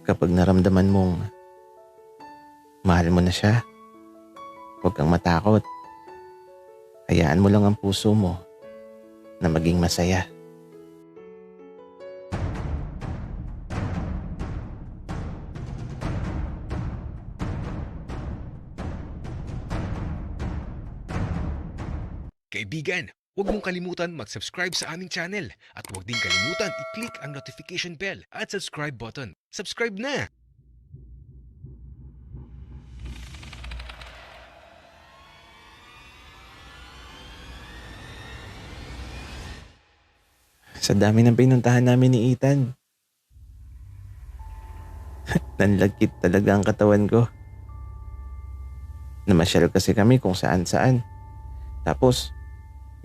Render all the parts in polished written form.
Kapag naramdaman mong mahal mo na siya, huwag kang matakot. Hayaan mo lang ang puso mo na maging masaya. Kaibigan, huwag mong kalimutan mag-subscribe sa aming channel at huwag din kalimutan i-click ang notification bell at subscribe button. Subscribe na! Sa dami ng pinuntahan namin ni Ethan, nanlagkit talaga ang katawan ko. Namasyal kasi kami kung saan-saan. Tapos,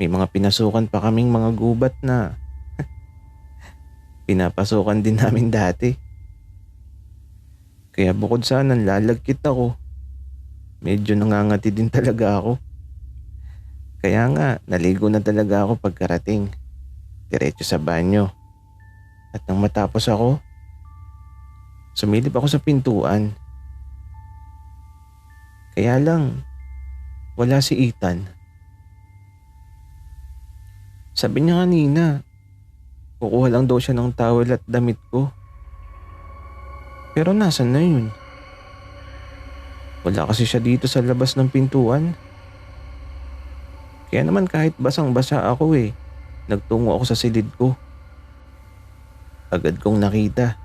may mga pinasukan pa kaming mga gubat na pinapasukan din namin dati. Kaya bukod sa nanlalagkit ako, medyo nangangati din talaga ako. Kaya nga, naligo na talaga ako pagkarating. Diretso sa banyo. At nang matapos ako, sumilip ako sa pintuan. Kaya lang, wala si Ethan. Sabi niya kanina, kukuha lang daw siya ng towel at damit ko. Pero nasan na yun? Wala kasi siya dito sa labas ng pintuan. Kaya naman kahit basang-basa ako nagtungo ako sa silid ko. Agad kong nakita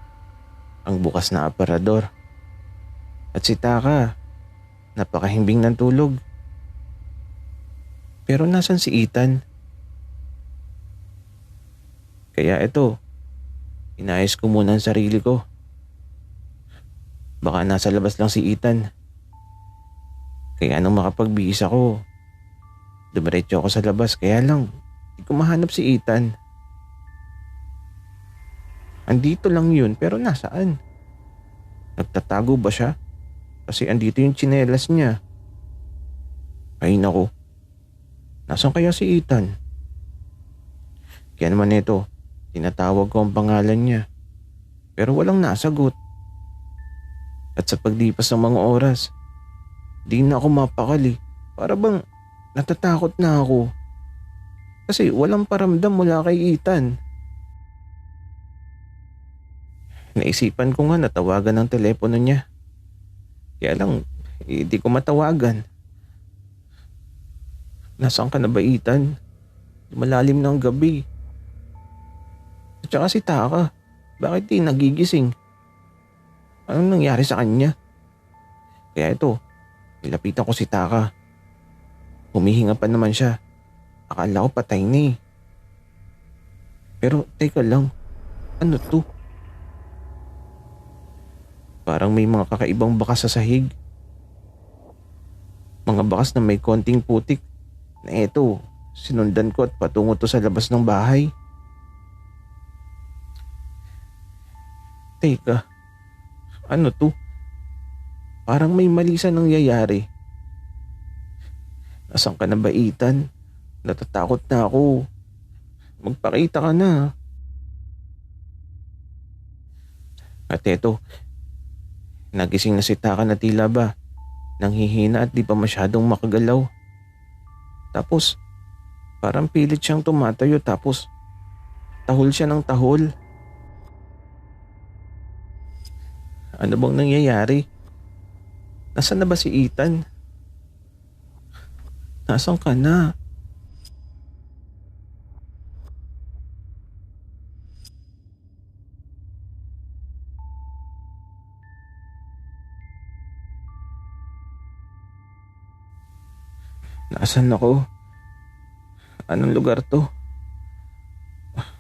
ang bukas na aparador. At si Taka, napakahimbing ng tulog. Pero nasan si Ethan? Kaya ito, inayos ko muna ang sarili ko. Baka nasa labas lang si Ethan. Kaya nung makapagbihis ako, dumiretso ako sa labas. Kaya lang, di ko mahanap si Ethan. Andito lang yun, pero nasaan? Nagtatago ba siya? Kasi andito yung tsinelas niya. Ay naku, nasan kaya si Ethan? Kaya naman ito, tinatawag ko ang pangalan niya. Pero walang nasagot. At sa paglipas ng mga oras, di na ako mapakali. Para bang natatakot na ako. Kasi walang paramdam mula kay Ethan. Naisipan ko nga na tawagan ang telepono niya. Kaya lang, di ko matawagan. Nasaan ka na ba, Ethan? Malalim na ang gabi. At saka si Taka, bakit di nagigising? Anong nangyari sa kanya? Kaya ito, nilapitan ko si Taka. Humihinga pa naman siya. Akala ko patay na Pero teka lang, ano to? Parang may mga kakaibang bakas sa sahig. Mga bakas na may konting putik na eto, sinundan ko at patungo to sa labas ng bahay. Teka, ano to? Parang may mali sa nangyayari. Nasaan ka na ba, Ethan? Natatakot na ako. Magpakita ka na. At eto, nagising na si Taka na tila ba nanghihina at di pa masyadong makagalaw. Tapos, parang pilit siyang tumatayo tapos tahol siya ng tahol. Ano bang nangyayari? Nasaan na ba si Ethan? Nasaan ka na? Nasaan ako? Anong lugar to?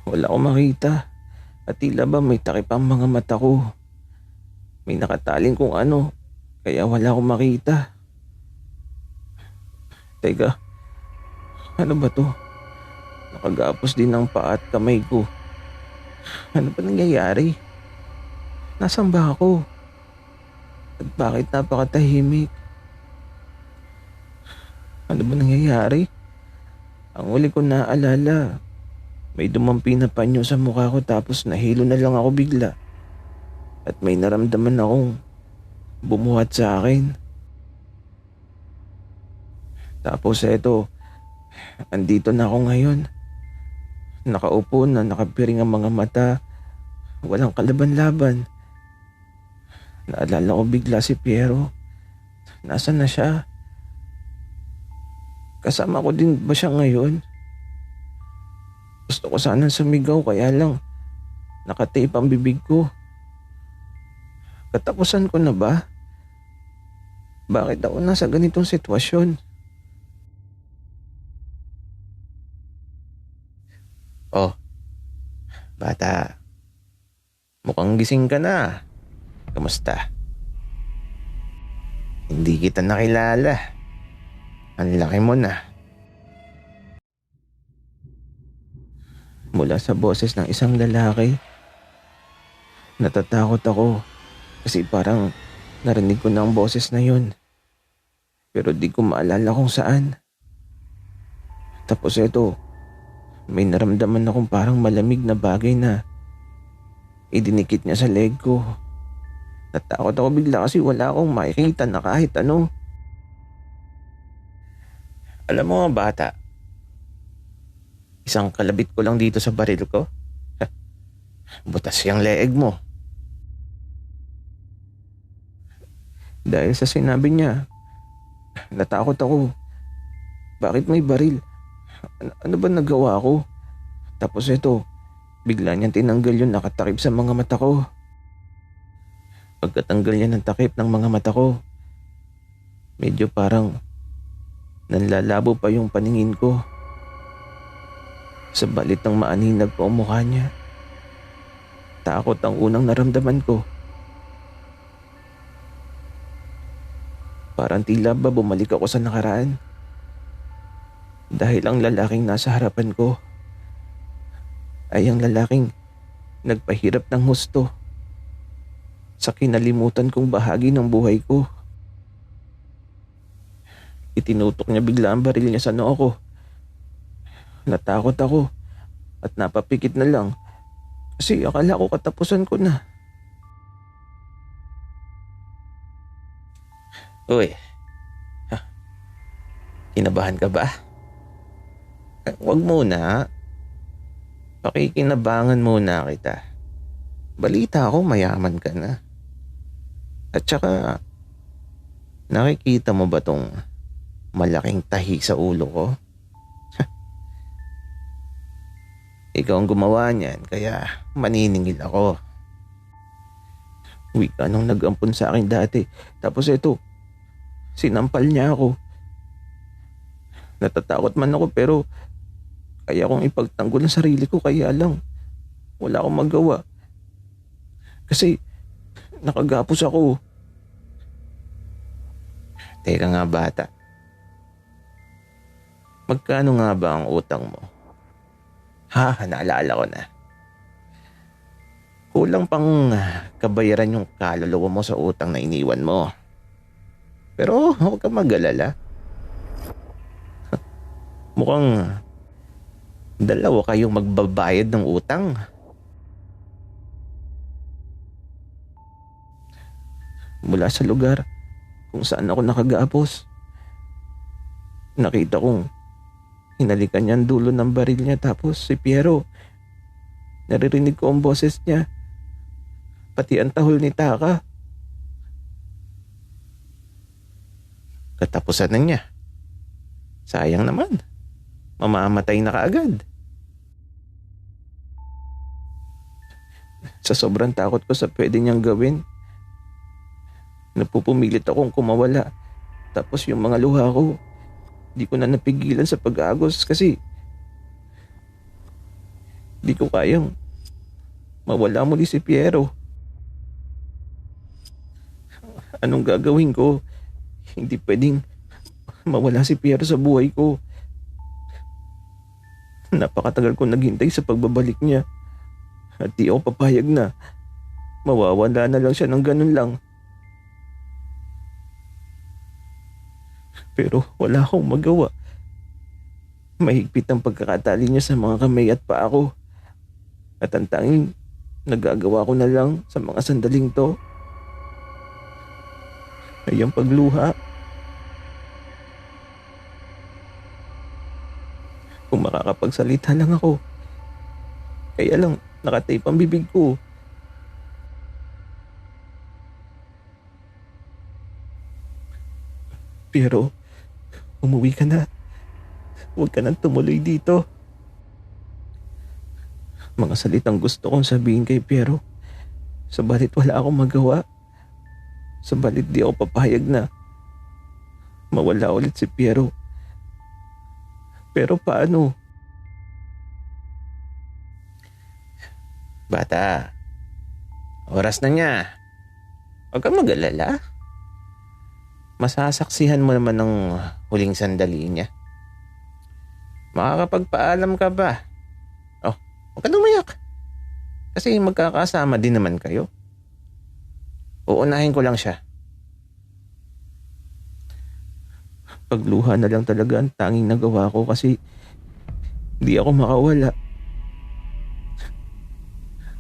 Wala akong makita. At tila ba may takip ang mga mata ko. May nakataling kung ano. Kaya wala akong makita. Teka, ano ba to? Nakagapos din ang paa at kamay ko. Ano ba nangyayari? Nasaan ba ako? At bakit napakatahimik? Ano ba nangyayari? Ang uli ko naalala, may dumampi na panyo sa mukha ko tapos nahilo na lang ako bigla. at may naramdaman akong bumuhat sa akin. Tapos eto, andito na ako ngayon. Nakaupo na, nakapiring ang mga mata. Walang kalaban-laban. Naalala ko bigla si Piero. Nasaan na siya? Kasama ko din ba siya ngayon? Gusto ko sanang sumigaw kaya lang nakatape ang bibig ko. Katapusan ko na ba? Bakit ako nasa ganitong sitwasyon? Oh, bata. Mukhang gising ka na. Kamusta? Hindi kita nakilala. Ang laki mo na. Mula sa boses ng isang lalaki, natatakot ako kasi parang narinig ko na ang boses na yun. Pero di ko maalala kung saan. Tapos ito, may naramdaman akong parang malamig na bagay na idinikit niya sa leg ko. Natakot ako bigla kasi wala akong makikita na kahit ano. Alam mo mga bata, isang kalabit ko lang dito sa baril ko. Butas yung leeg mo. Dahil sa sinabi niya, natakot ako. Bakit may baril? Ano ba nagawa ko? Tapos ito, bigla niyang tinanggal yung nakatakip sa mga mata ko. Pagkatanggal niya ng takip ng mga mata ko, medyo parang nanlalabo pa yung paningin ko. Sa balit ng maaninag ko ang mukha niya. Takot ang unang naramdaman ko. Parang tila ba bumalik ako sa nakaraan. Dahil ang lalaking nasa harapan ko ay ang lalaking nagpahirap ng husto sa kinalimutan kong bahagi ng buhay ko. Itinutok niya bigla ang baril niya sa noo ko. Natakot ako at napapikit na lang kasi akala ko katapusan ko na. Uy, kinabahan ka ba? Wag muna. Pakikinabangan muna kita. Balita ko mayaman ka na. At saka, nakikita mo ba tong malaking tahi sa ulo ko? Ikaw ang gumawa niyan, kaya maniningil ako. Wika nung nag-ampun sa akin dati. Tapos ito, sinampal niya ako. Natatakot man ako pero kaya kong ipagtanggol ang sarili ko, kaya lang wala akong magawa. Kasi nakagapos ako. Teka nga bata. Magkano nga ba ang utang mo? Naalala ko na. Kulang pang kabayaran yung kaluluwa mo sa utang na iniwan mo. Pero huwag kang mag-alala. Mukhang dalawa kayong magbabayad ng utang. Mula sa lugar kung saan ako nakagapos, nakita kong hinalikan niya ang dulo ng baril niya. Tapos si Piero, naririnig ko ang boses niya, pati ang tahol ni Taka. Katapusan na niya. Sayang naman, mamamatay na kaagad. Sa sobrang takot ko sa pwede niyang gawin, napupumilit akong kumawala. Tapos yung mga luha ko, di ko na napigilan sa pag-agos kasi di ko kayang mawala muli si Piero. Anong gagawin ko? Hindi pwedeng mawala si Piero sa buhay ko. Napakatagal ko naghintay sa pagbabalik niya at di ako papayag na mawawala na lang siya ng ganun lang. Pero wala akong magawa. Mahigpit ang pagkakatali niya sa mga kamay at paa ko. At ang tanging nagagawa ko na lang sa mga sandaling to ay ang pagluha. Kung makakapagsalita lang ako. Kaya lang nakatape ang bibig ko. Pero umuwi ka na. Huwag ka nang tumuloy dito. Mga salitang gusto kong sabihin kay Piero. Sabalit wala akong magawa. Sabalit di ako papayag na mawala ulit si Piero. Pero paano? Bata, oras na niya. Huwag kang mag-alala. Masasaksihan mo naman ng huling sandali niya. Makakapagpaalam ka ba? Oh, huwag ka lumayak. Kasi magkakasama din naman kayo. Uunahin ko lang siya. Pagluha na lang talaga ang tanging nagawa ko kasi di ako makawala.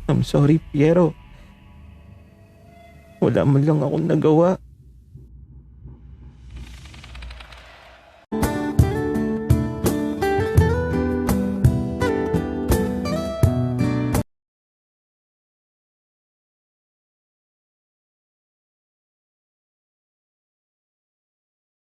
I'm sorry, Piero. Wala man lang akong nagawa.